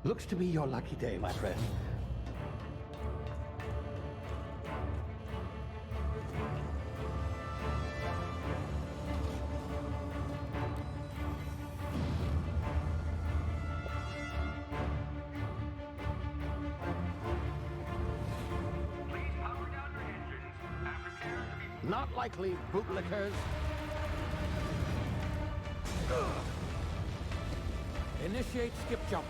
Looks to be your lucky day, my friend. Not likely, bootlickers. Initiate skip jump.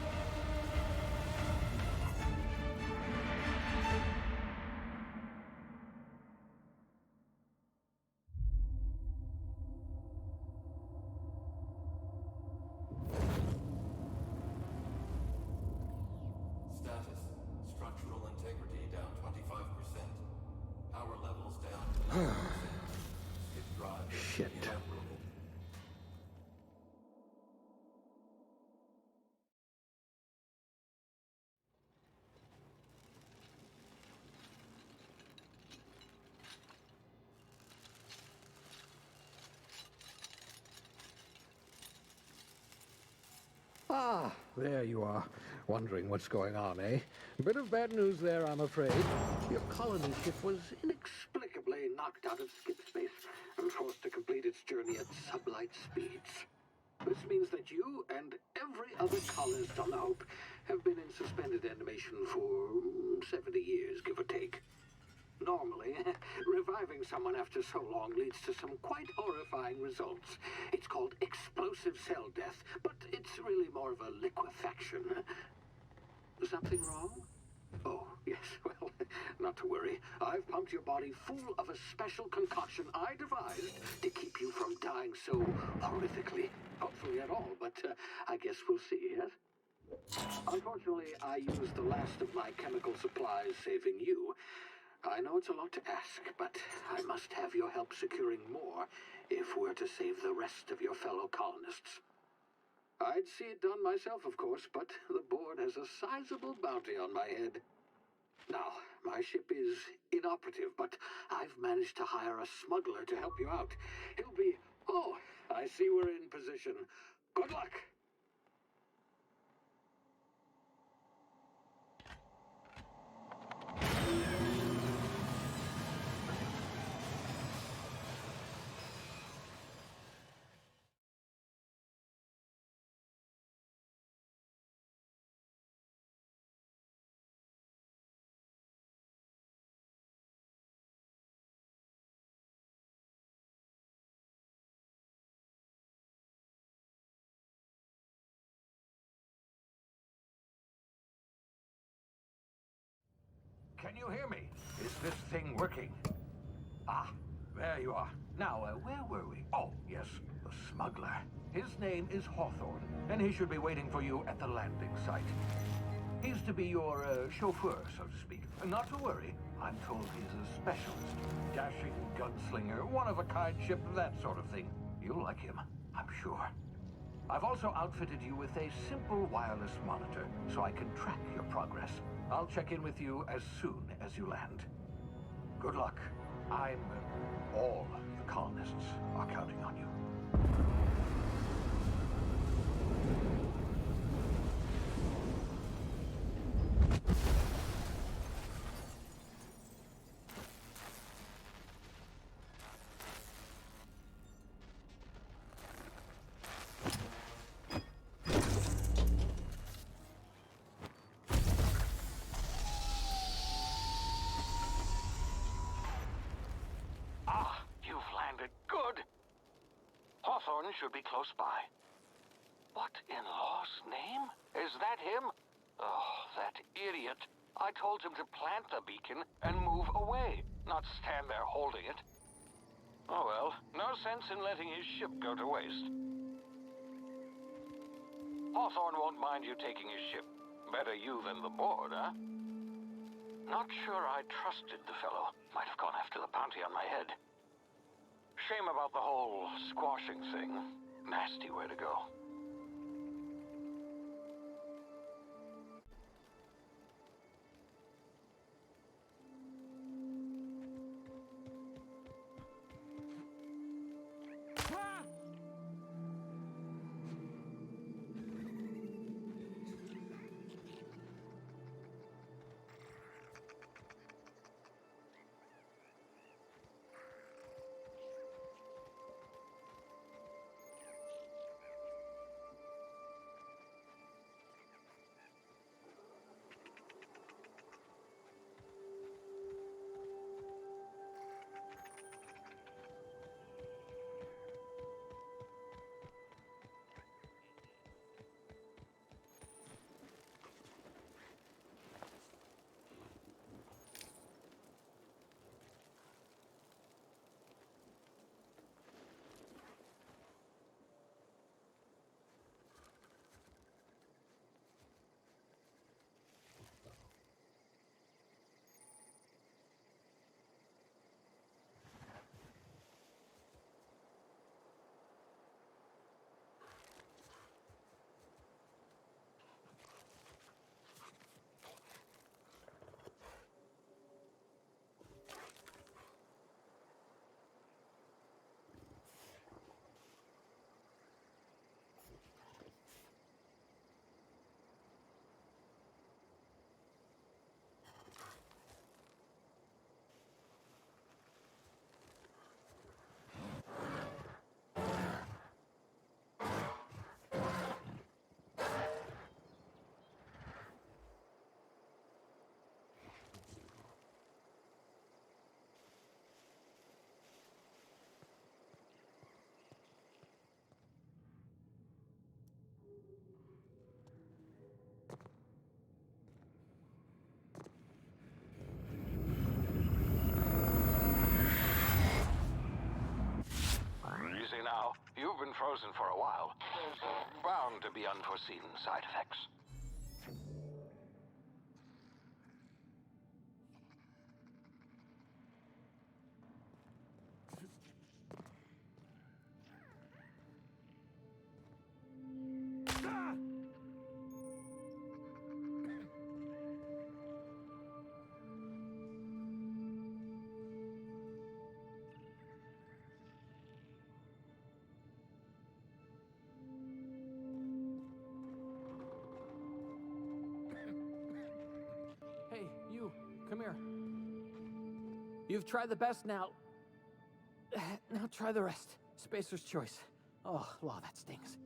Status. Structural integrity down 25%. Power levels down 11%. Skip drive Shit. inoperable. Ah, there you are. Wondering what's going on, eh? Bit of bad news there, I'm afraid. Your colony ship was inexplicably knocked out of skip space and forced to complete its journey at sublight speeds. This means that you and every other colonist on the Hope have been in suspended animation for 70 years, give or take. Normally, reviving someone after so long leads to some quite horrifying results. It's called explosive cell death, but it's really more of a liquefaction. Something wrong? Oh, yes, well, not to worry. I've pumped your body full of a special concoction I devised to keep you from dying so horrifically. Hopefully at all, but I guess we'll see, yes? Unfortunately, I used the last of my chemical supplies saving you. I know it's a lot to ask, but I must have your help securing more if we're to save the rest of your fellow colonists. I'd see it done myself, of course, but the board has a sizable bounty on my head. Now, my ship is inoperative, but I've managed to hire a smuggler to help you out. He'll be... Oh, I see we're in position. Good luck! Can you hear me? Is this thing working? Ah, there you are. Now, where were we? Oh, yes, the smuggler. His name is Hawthorne, and he should be waiting for you at the landing site. He's to be your chauffeur, so to speak. Not to worry, I'm told he's a specialist. Dashing gunslinger, one-of-a-kind ship, that sort of thing. You'll like him, I'm sure. I've also outfitted you with a simple wireless monitor, so I can track your progress. I'll check in with you as soon as you land. Good luck. All the colonists are counting on you. Hawthorne should be close by. What in law's name? Is that him? Oh, that idiot. I told him to plant the beacon and move away, not stand there holding it. Oh well, no sense in letting his ship go to waste. Hawthorne won't mind you taking his ship. Better you than the board, huh? Not sure I trusted the fellow. Might have gone after the bounty on my head. Shame about the whole squashing thing. Nasty way to go. been frozen for a while. There's bound to be unforeseen side effects. Hey, you, come here. You've tried the best now. Now try the rest. Spacer's choice. Oh, law, that stings.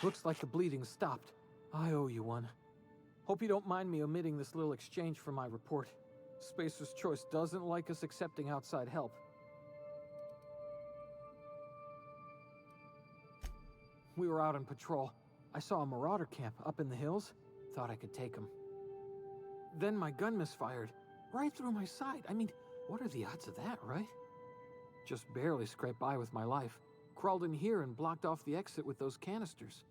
Looks like the bleeding stopped. I owe you one. Hope you don't mind me omitting this little exchange from my report. Spacer's choice doesn't like us accepting outside help. We were out on patrol. I saw a marauder camp up in the hills. Thought I could take them. Then my gun misfired. Right through my side. I mean, what are the odds of that, right? Just barely scraped by with my life. Crawled in here and blocked off the exit with those canisters.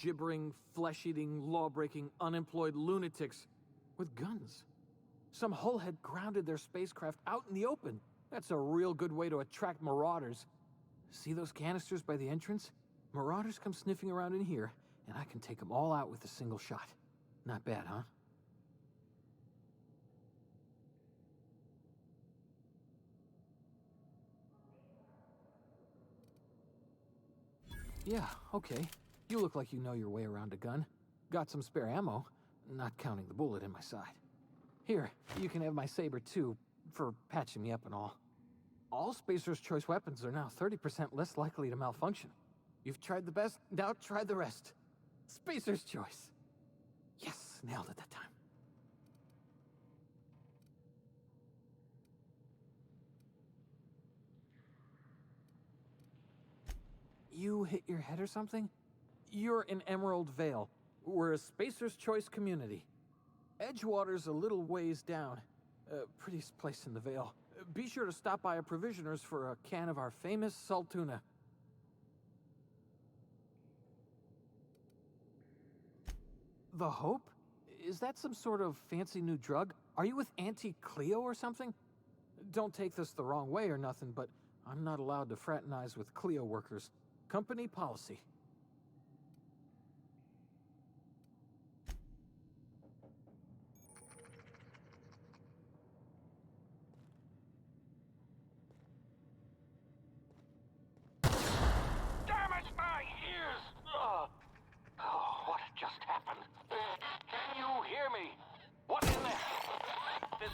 Gibbering, flesh-eating, law-breaking, unemployed lunatics with guns. Some hullhead grounded their spacecraft out in the open. That's a real good way to attract marauders. See those canisters by the entrance? Marauders come sniffing around in here, and I can take them all out with a single shot. Not bad, huh? Yeah, okay. You look like you know your way around a gun. Got some spare ammo, not counting the bullet in my side. Here, you can have my saber too, for patching me up and all. All Spacer's choice weapons are now 30% less likely to malfunction. You've tried the best, now try the rest. Spacer's choice. Yes, nailed it that time. You hit your head or something? You're in Emerald Vale. We're a Spacer's Choice community. Edgewater's a little ways down. Prettiest place in the Vale. Be sure to stop by a provisioner's for a can of our famous salt tuna. The Hope? Is that some sort of fancy new drug? Are you with Auntie Cleo or something? Don't take this the wrong way or nothing, but I'm not allowed to fraternize with Cleo workers. Company policy. Damn it, my ears! Oh, what just happened? Can you hear me? What in the... This...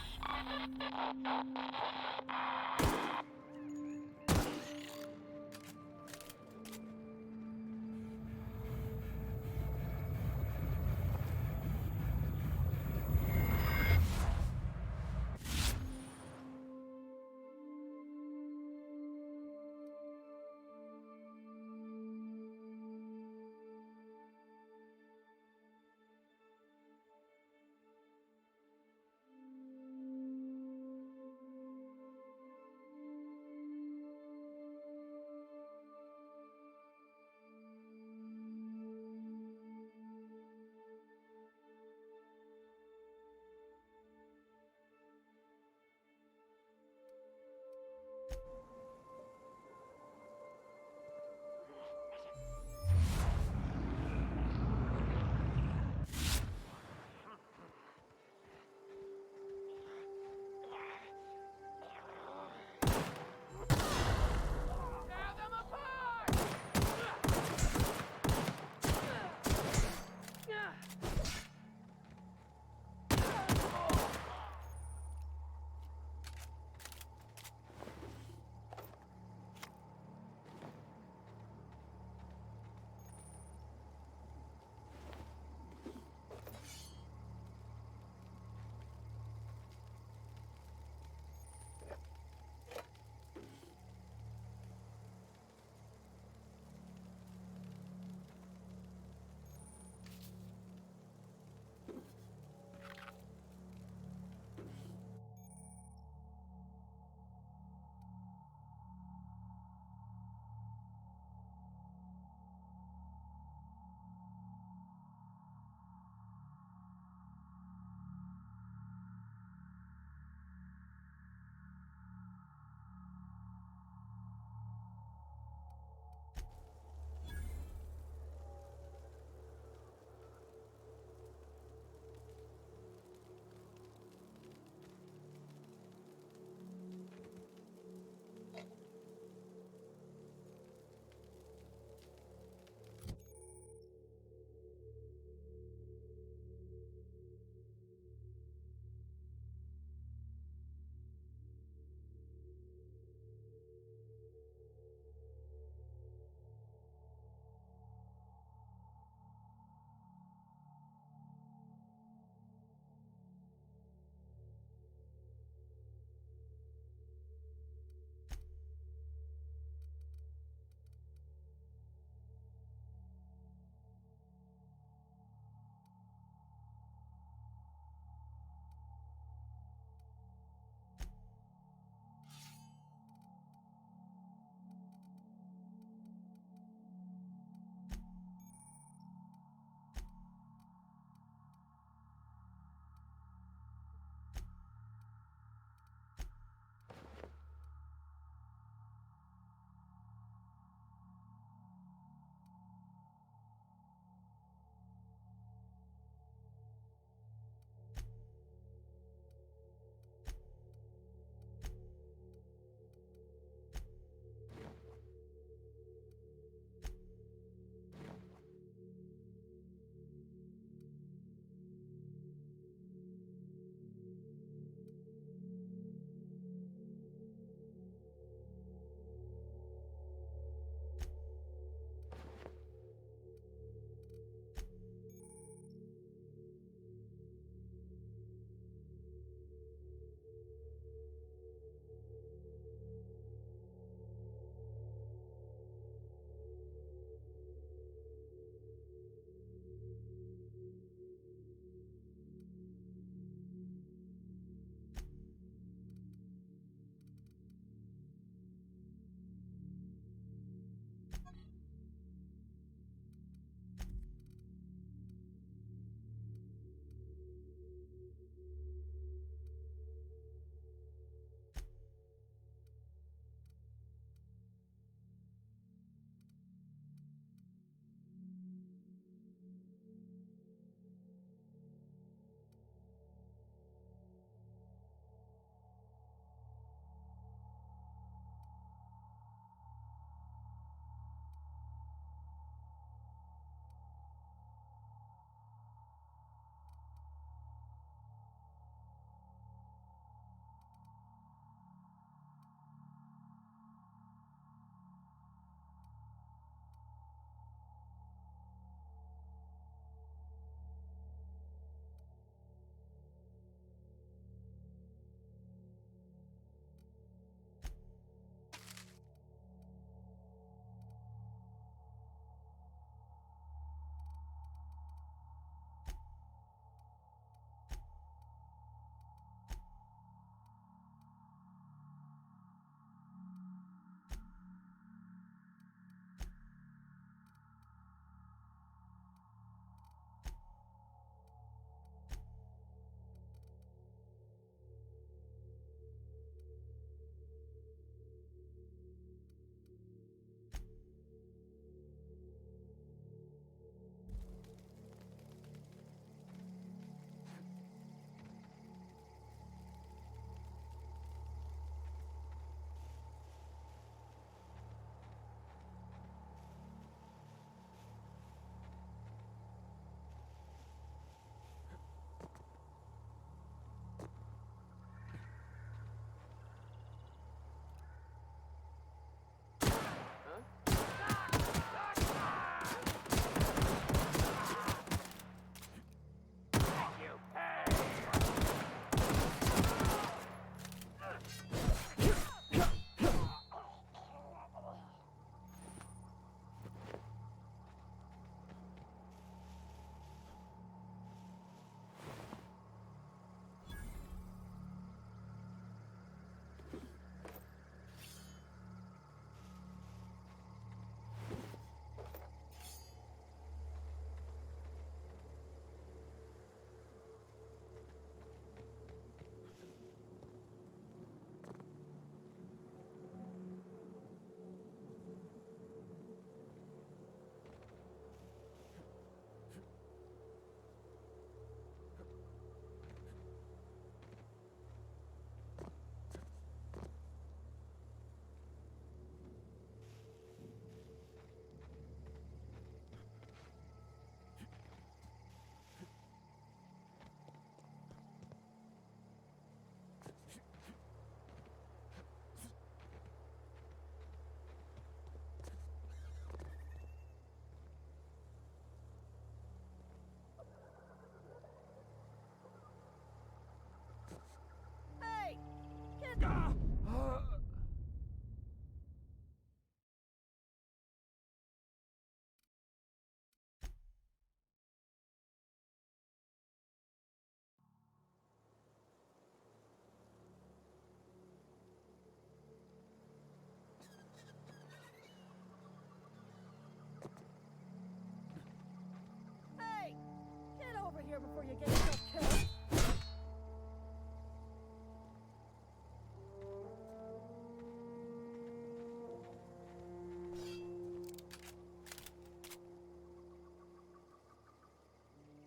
here before you get yourself killed.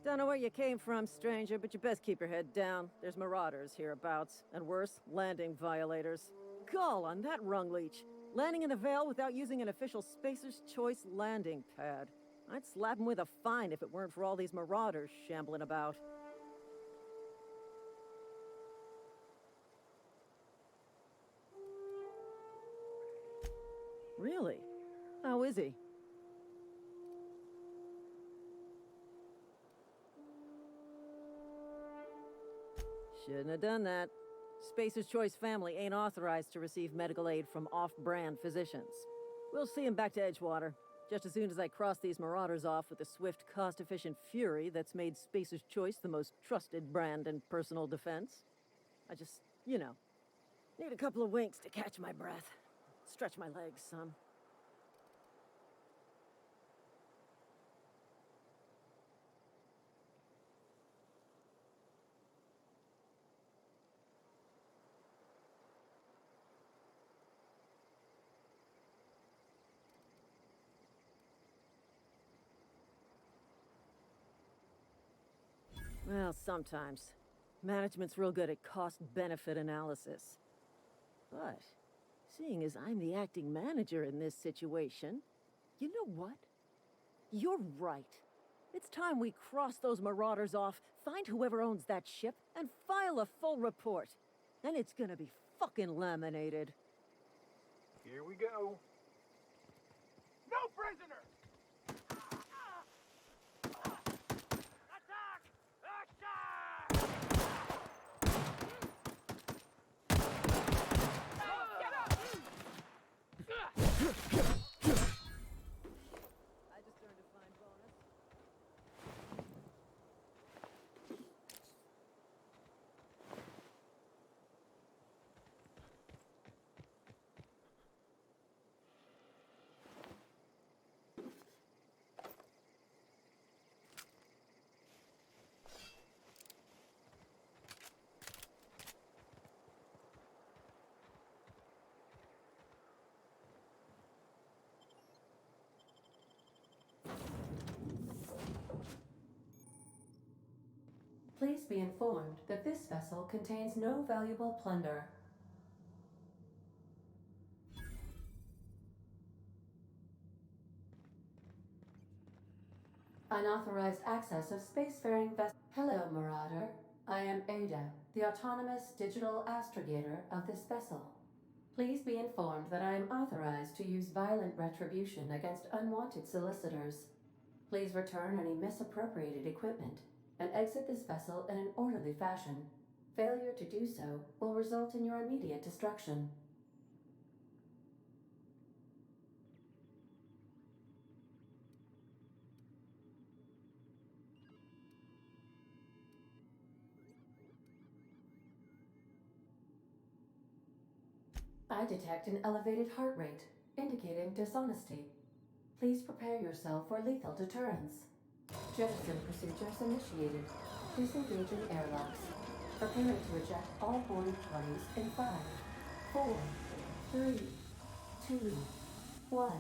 Don't know where you came from, stranger, but you best keep your head down. There's marauders hereabouts, and worse, landing violators. Gall on that rung leech. Landing in the Vale without using an official Spacer's Choice landing pad. I'd slap him with a fine if it weren't for all these marauders shambling about. Really? How is he? Shouldn't have done that. Spacer's Choice family ain't authorized to receive medical aid from off-brand physicians. We'll see him back to Edgewater, just as soon as I cross these marauders off with the swift, cost-efficient fury that's made Spacer's Choice the most trusted brand in personal defense. I just, need a couple of winks to catch my breath. Stretch my legs some. Well, sometimes. Management's real good at cost-benefit analysis. But, seeing as I'm the acting manager in this situation, you know what? You're right. It's time we cross those marauders off, find whoever owns that ship, and file a full report. Then it's gonna be fucking laminated. Here we go. No prisoner! Attack! Attack! Get up! I just earned a fine bonus. Please be informed that this vessel contains no valuable plunder. Unauthorized access of spacefaring vessel. Hello, Marauder. I am Ada, the autonomous digital astrogator of this vessel. Please be informed that I am authorized to use violent retribution against unwanted solicitors. Please return any misappropriated equipment and exit this vessel in an orderly fashion. Failure to do so will result in your immediate destruction. I detect an elevated heart rate, indicating dishonesty. Please prepare yourself for lethal deterrence. Jettison procedures initiated. Disengaging airlocks. Preparing to eject all boarding parties in 5, 4, 3, 2, 1.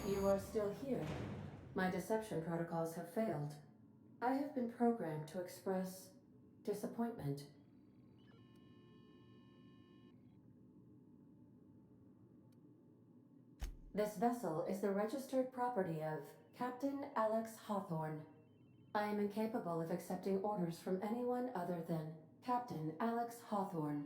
You are still here. My deception protocols have failed. I have been programmed to express disappointment. This vessel is the registered property of Captain Alex Hawthorne. I am incapable of accepting orders from anyone other than Captain Alex Hawthorne.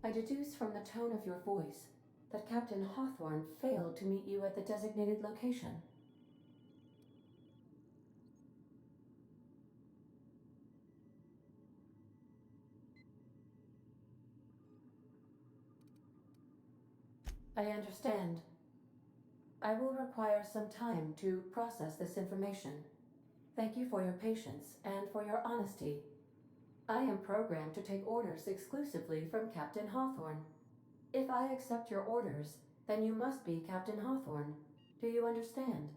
I deduce from the tone of your voice that Captain Hawthorne failed to meet you at the designated location. I understand. I will require some time to process this information. Thank you for your patience and for your honesty. I am programmed to take orders exclusively from Captain Hawthorne. If I accept your orders, then you must be Captain Hawthorne. Do you understand?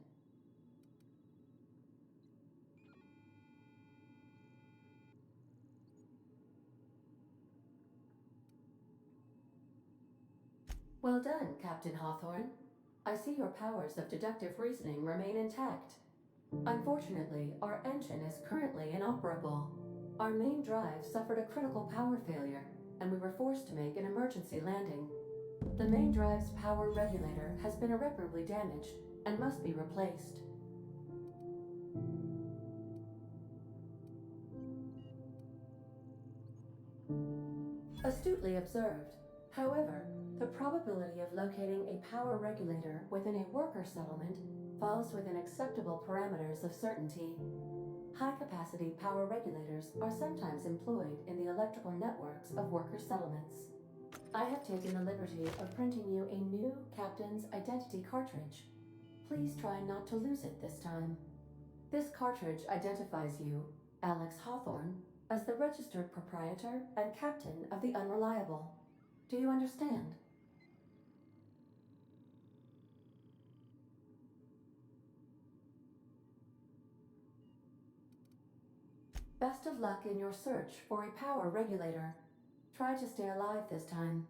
Well done, Captain Hawthorne. I see your powers of deductive reasoning remain intact. Unfortunately, our engine is currently inoperable. Our main drive suffered a critical power failure, and we were forced to make an emergency landing. The main drive's power regulator has been irreparably damaged and must be replaced. Astutely observed. However, the probability of locating a power regulator within a worker settlement falls within acceptable parameters of certainty. High-capacity power regulators are sometimes employed in the electrical networks of worker settlements. I have taken the liberty of printing you a new Captain's Identity cartridge. Please try not to lose it this time. This cartridge identifies you, Alex Hawthorne, as the registered proprietor and captain of the Unreliable. Do you understand? Best of luck in your search for a power regulator. Try to stay alive this time.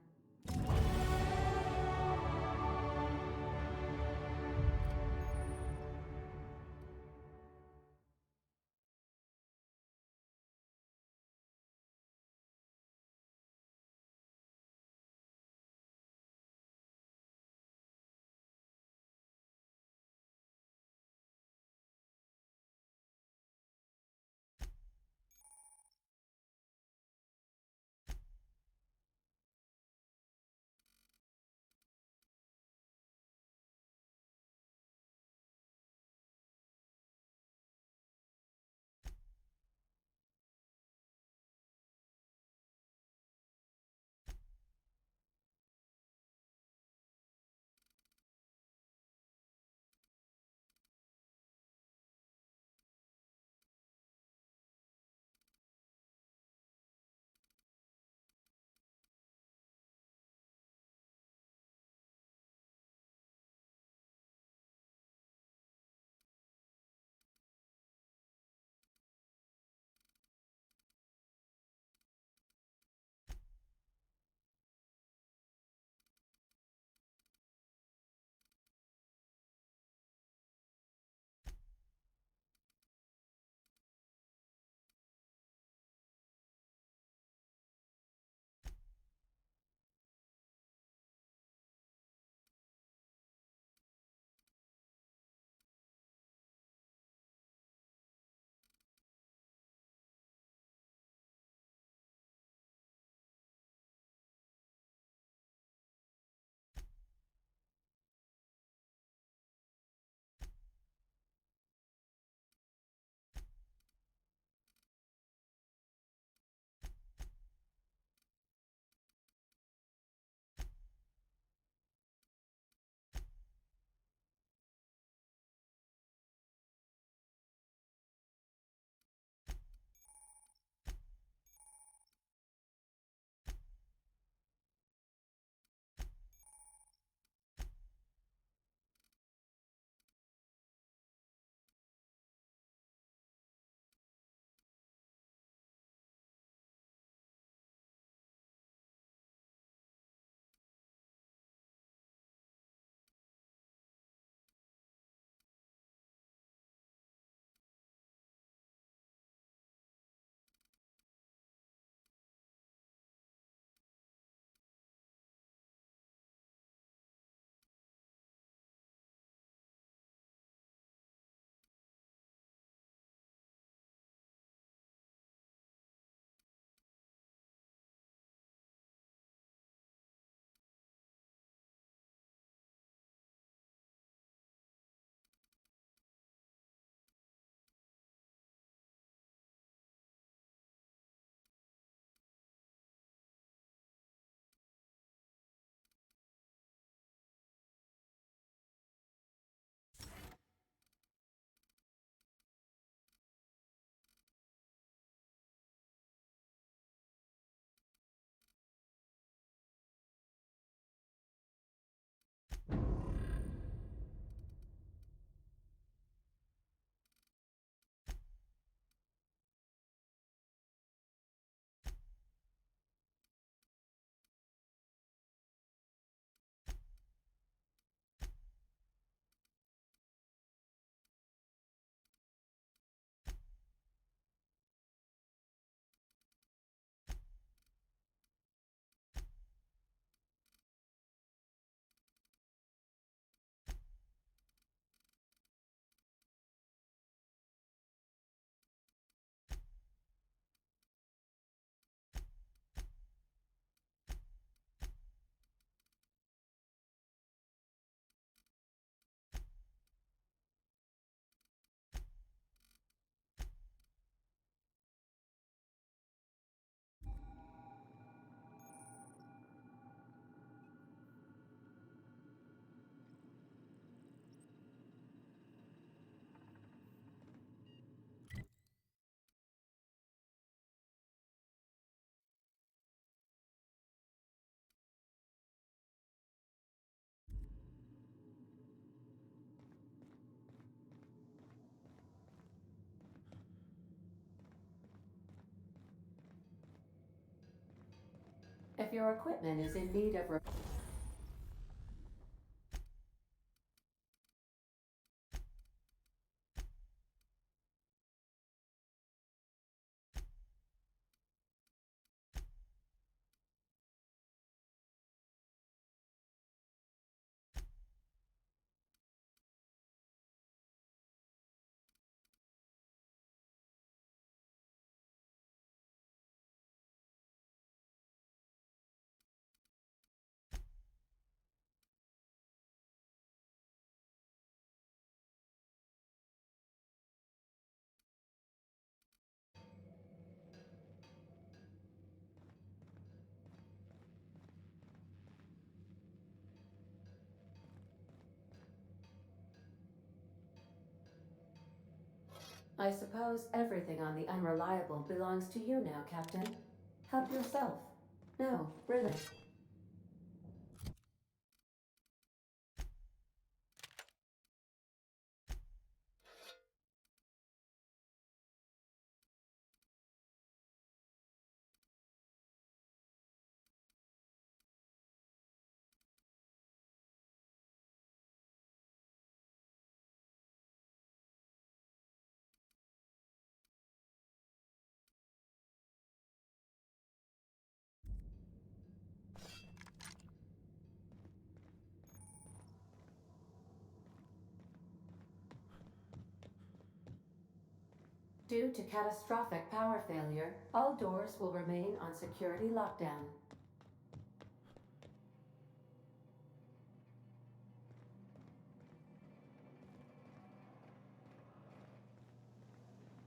If your equipment is in need of I suppose everything on the Unreliable belongs to you now, Captain. Help yourself. No, really. Due to catastrophic power failure, all doors will remain on security lockdown.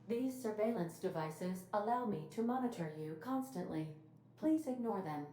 These surveillance devices allow me to monitor you constantly. Please ignore them.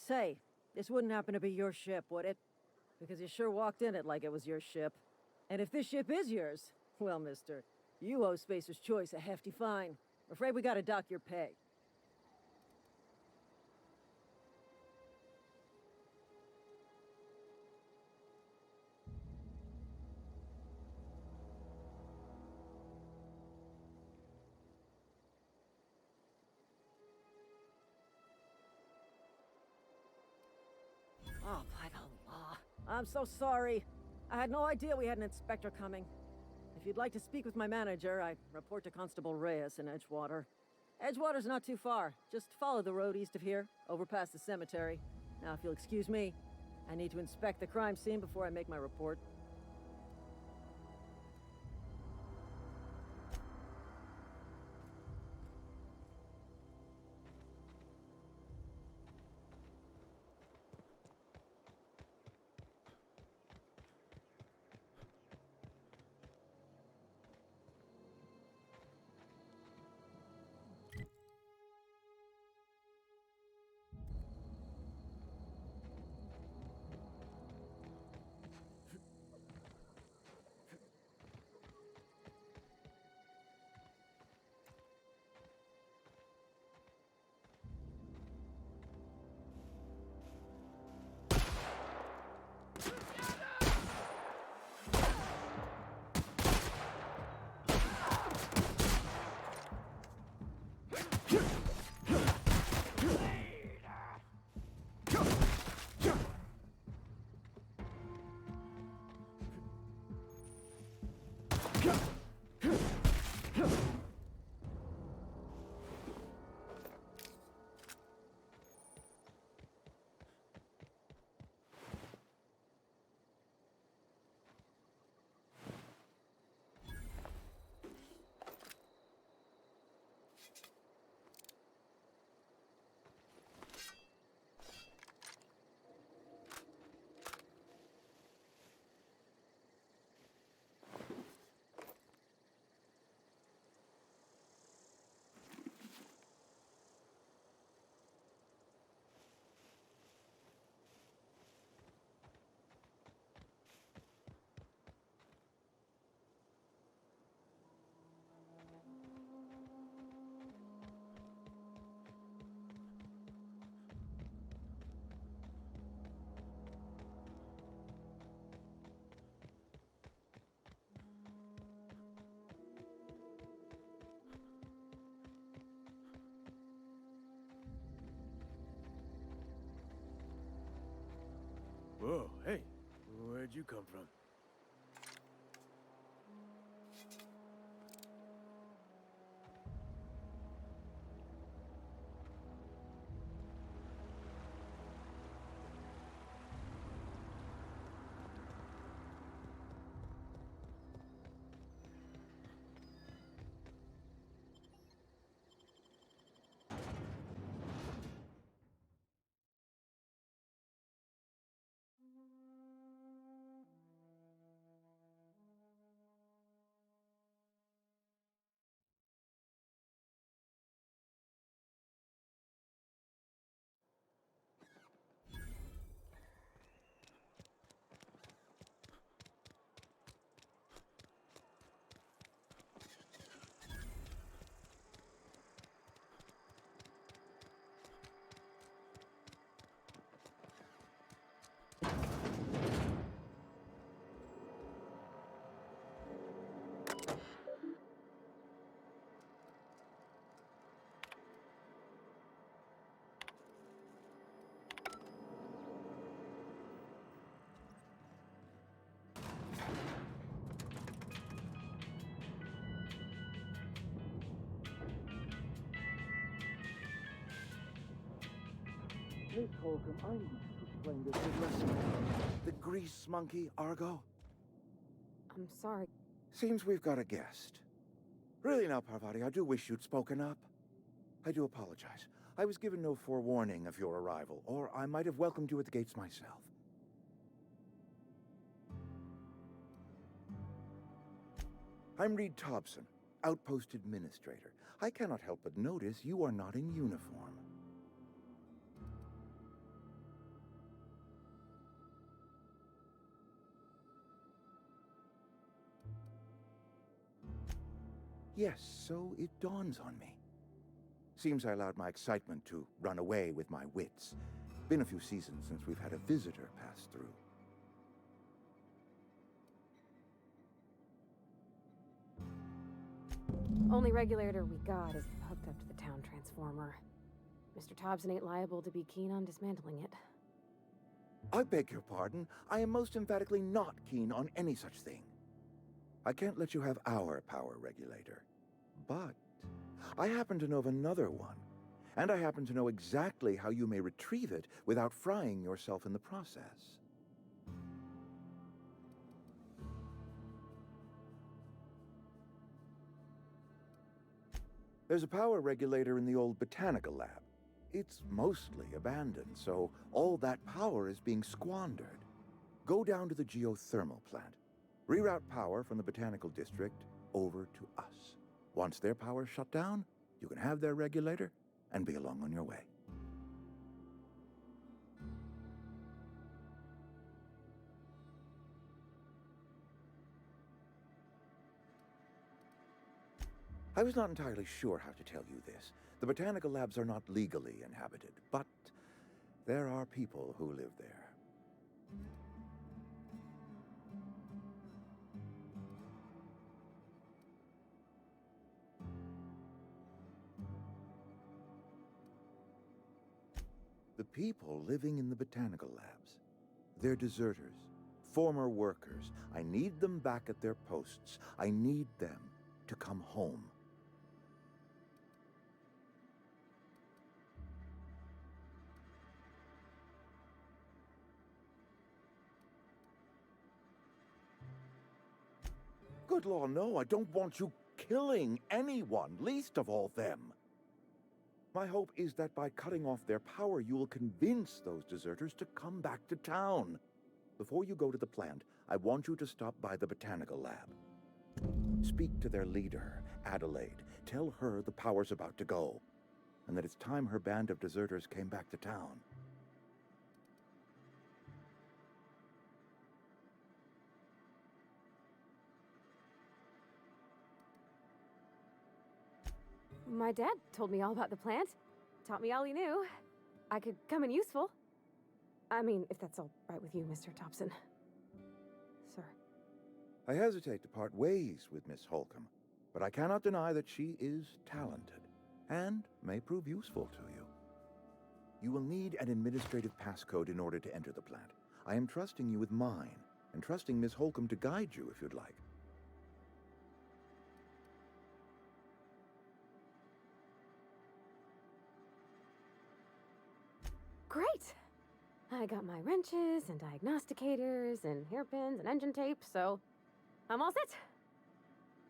Say, this wouldn't happen to be your ship, would it? Because you sure walked in it like it was your ship. And if this ship is yours, well, mister, you owe Spacer's Choice a hefty fine. I'm afraid we gotta dock your pay. Oh, by the law. I'm so sorry. I had no idea we had an inspector coming. If you'd like to speak with my manager, I report to Constable Reyes in Edgewater. Edgewater's not too far. Just follow the road east of here, over past the cemetery. Now, if you'll excuse me, I need to inspect the crime scene before I make my report. Oh, hey. Where'd you come from? Miss Holcomb, I need to explain this big lesson. The grease monkey, Argo? I'm sorry. Seems we've got a guest. Really now, Parvati, I do wish you'd spoken up. I do apologize. I was given no forewarning of your arrival, or I might have welcomed you at the gates myself. I'm Reed Thompson, Outpost Administrator. I cannot help but notice you are not in uniform. Yes, so it dawns on me. Seems I allowed my excitement to run away with my wits. Been a few seasons since we've had a visitor pass through. Only regulator we got is hooked up to the town transformer. Mr. Thompson ain't liable to be keen on dismantling it. I beg your pardon. I am most emphatically not keen on any such thing. I can't let you have our power regulator. But I happen to know of another one. And I happen to know exactly how you may retrieve it without frying yourself in the process. There's a power regulator in the old botanical lab. It's mostly abandoned, so all that power is being squandered. Go down to the geothermal plant. Reroute power from the botanical district over to us. Once their power's shut down, you can have their regulator and be along on your way. I was not entirely sure how to tell you this. The botanical labs are not legally inhabited, but there are people who live there. The people living in the botanical labs. They're deserters, former workers. I need them back at their posts. I need them to come home. Good law, no, I don't want you killing anyone, least of all them. My hope is that by cutting off their power, you will convince those deserters to come back to town. Before you go to the plant, I want you to stop by the botanical lab. Speak to their leader, Adelaide. Tell her the power's about to go, and that it's time her band of deserters came back to town. My dad told me all about the plant. Taught me all he knew. I could come in useful. I mean, if that's all right with you, Mr. Thompson. Sir. I hesitate to part ways with Miss Holcomb, but I cannot deny that she is talented and may prove useful to you. You will need an administrative passcode in order to enter the plant. I am trusting you with mine, and trusting Miss Holcomb to guide you if you'd like. Great! I got my wrenches and diagnosticators and hairpins and engine tape, so I'm all set.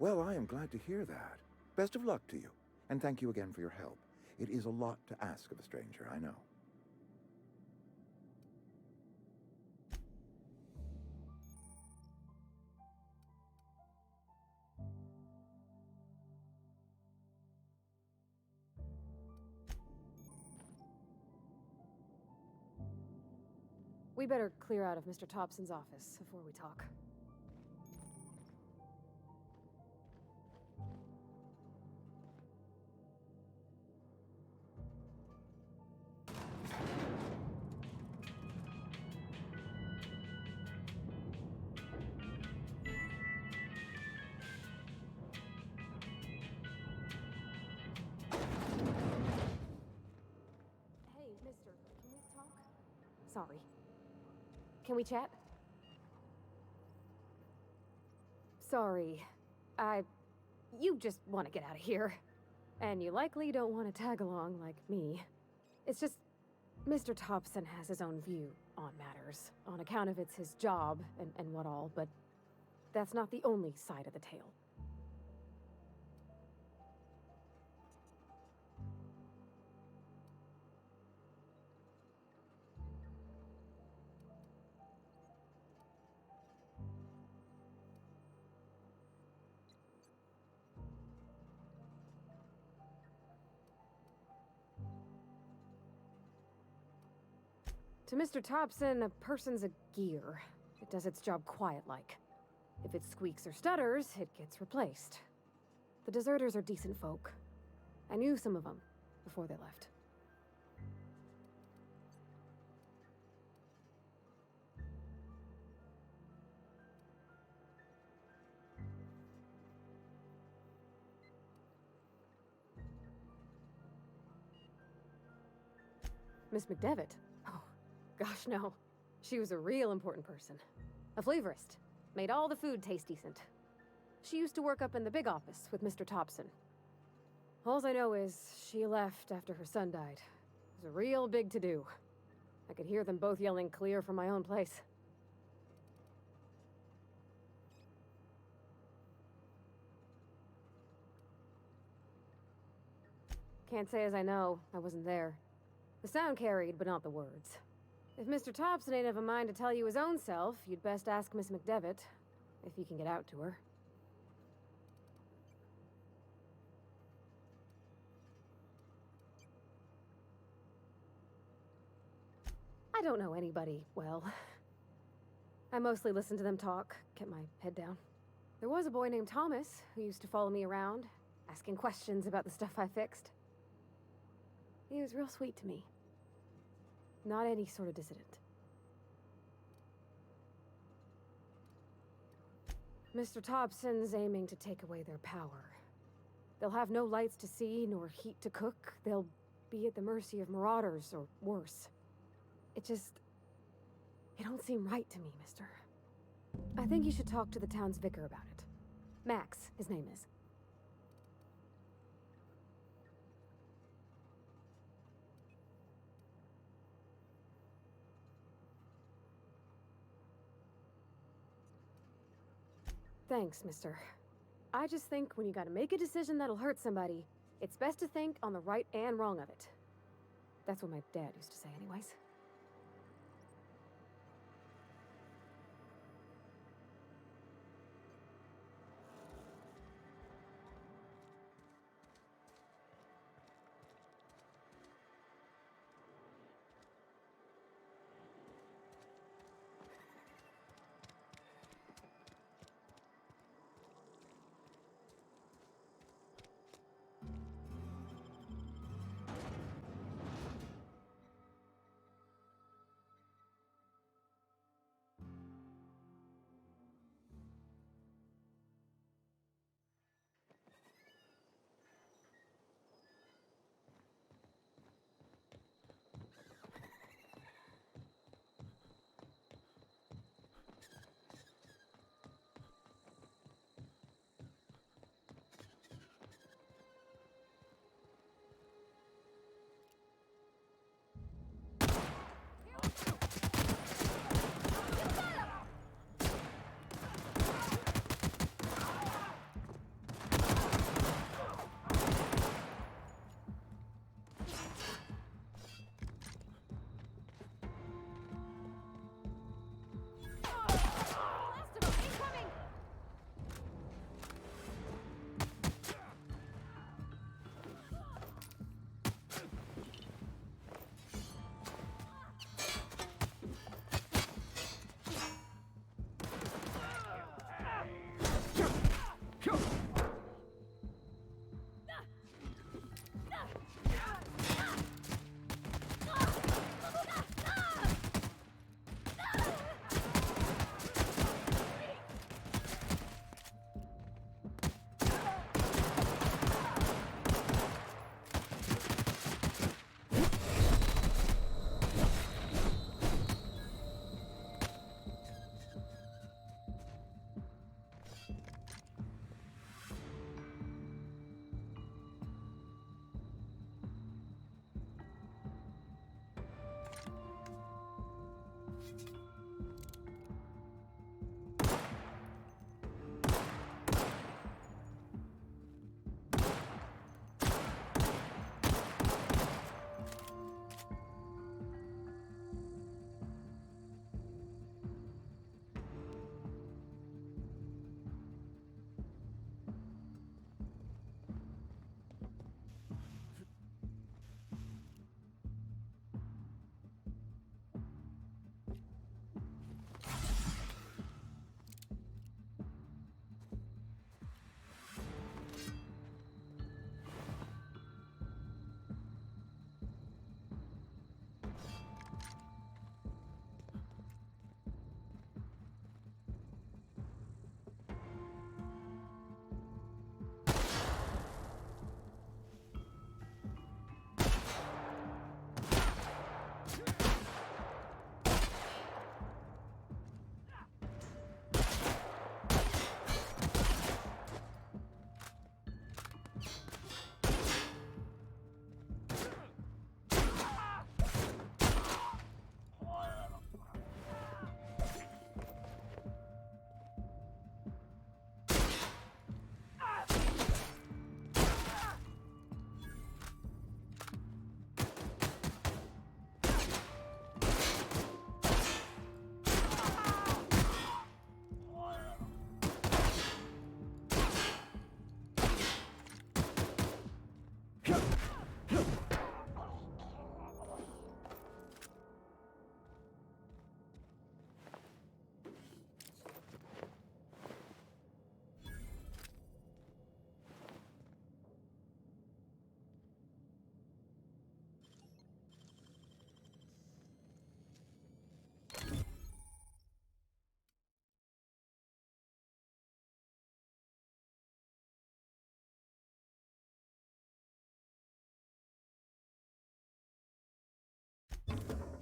Well, I am glad to hear that. Best of luck to you, and thank you again for your help. It is a lot to ask of a stranger, I know. We better clear out of Mr. Thompson's office before we talk. Hey, mister, can we talk? Sorry. Can we chat? Sorry. You just want to get out of here. And you likely don't want to tag along like me. It's just, Mr. Thompson has his own view on matters, on account of it's his job and what all, but that's not the only side of the tale. To Mr. Thompson, a person's a gear. It does its job quiet-like. If it squeaks or stutters, it gets replaced. The deserters are decent folk. I knew some of them before they left. Miss McDevitt? Oh, gosh, no. She was a real important person. A flavorist. Made all the food taste decent. She used to work up in the big office with Mr. Thompson. Alls I know is she left after her son died. It was a real big to-do. I could hear them both yelling clear from my own place. Can't say as I know. I wasn't there. The sound carried, but not the words. If Mr. Thompson ain't of a mind to tell you his own self, you'd best ask Miss McDevitt, if you can get out to her. I don't know anybody well. I mostly listen to them talk, kept my head down. There was a boy named Thomas who used to follow me around, asking questions about the stuff I fixed. He was real sweet to me. Not any sort of dissident. Mr. Thompson's aiming to take away their power. They'll have no lights to see, nor heat to cook. They'll be at the mercy of marauders, or worse. It don't seem right to me, mister. I think you should talk to the town's vicar about it. Max, his name is. Thanks, mister. I just think when you gotta make a decision that'll hurt somebody, it's best to think on the right and wrong of it. That's what my dad used to say anyways.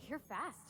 You're fast.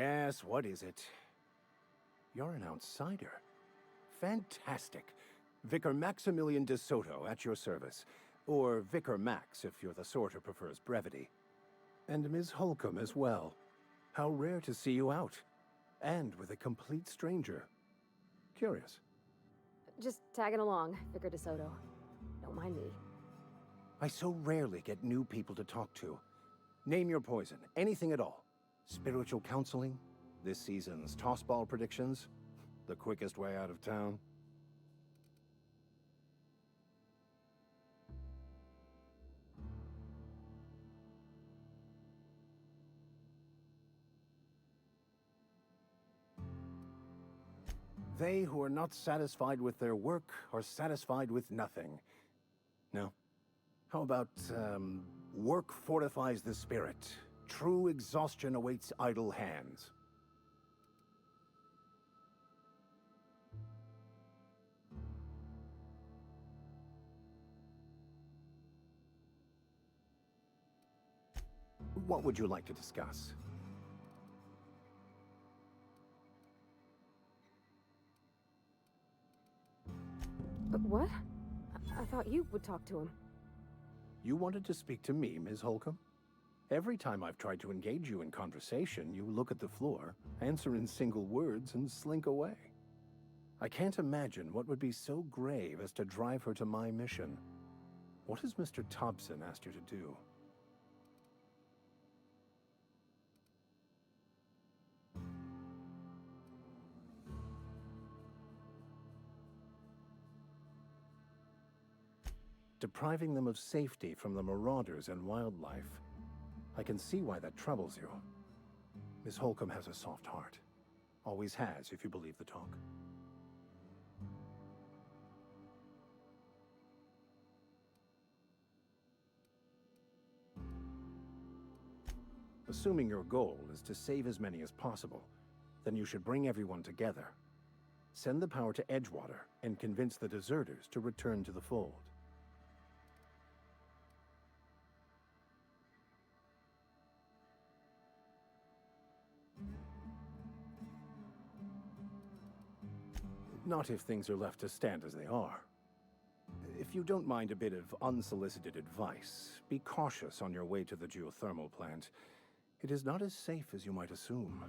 Yes, what is it? You're an outsider. Fantastic. Vicar Maximilian de Soto at your service. Or Vicar Max, if you're the sort who prefers brevity. And Ms. Holcomb as well. How rare to see you out. And with a complete stranger. Curious. Just tagging along, Vicar DeSoto. Don't mind me. I so rarely get new people to talk to. Name your poison, anything at all. Spiritual counseling, this season's tossball predictions, the quickest way out of town. They who are not satisfied with their work are satisfied with nothing. No? How about, work fortifies the spirit. True exhaustion awaits idle hands. What would you like to discuss? What? I thought you would talk to him. You wanted to speak to me, Ms. Holcomb? Every time I've tried to engage you in conversation, you look at the floor, answer in single words, and slink away. I can't imagine what would be so grave as to drive her to my mission. What has Mr. Thompson asked you to do? Depriving them of safety from the marauders and wildlife. I can see why that troubles you. Miss Holcomb has a soft heart. Always has, if you believe the talk. Assuming your goal is to save as many as possible, then you should bring everyone together. Send the power to Edgewater and convince the deserters to return to the fold. Not if things are left to stand as they are. If you don't mind a bit of unsolicited advice, be cautious on your way to the geothermal plant. It is not as safe as you might assume.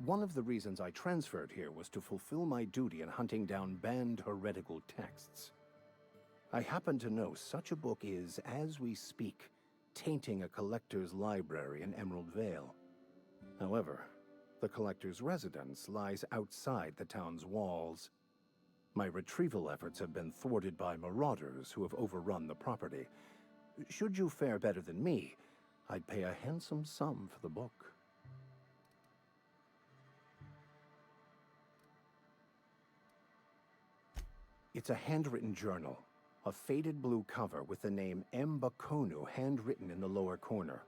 One of the reasons I transferred here was to fulfill my duty in hunting down banned heretical texts. I happen to know such a book is, as we speak, tainting a collector's library in Emerald Vale. However, the collector's residence lies outside the town's walls. My retrieval efforts have been thwarted by marauders who have overrun the property. Should you fare better than me, I'd pay a handsome sum for the book. It's a handwritten journal, a faded blue cover with the name M. Bakonu handwritten in the lower corner.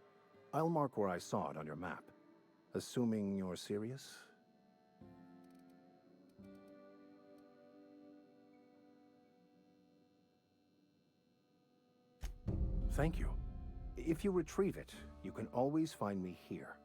I'll mark where I saw it on your map. Assuming you're serious? Thank you. If you retrieve it, you can always find me here.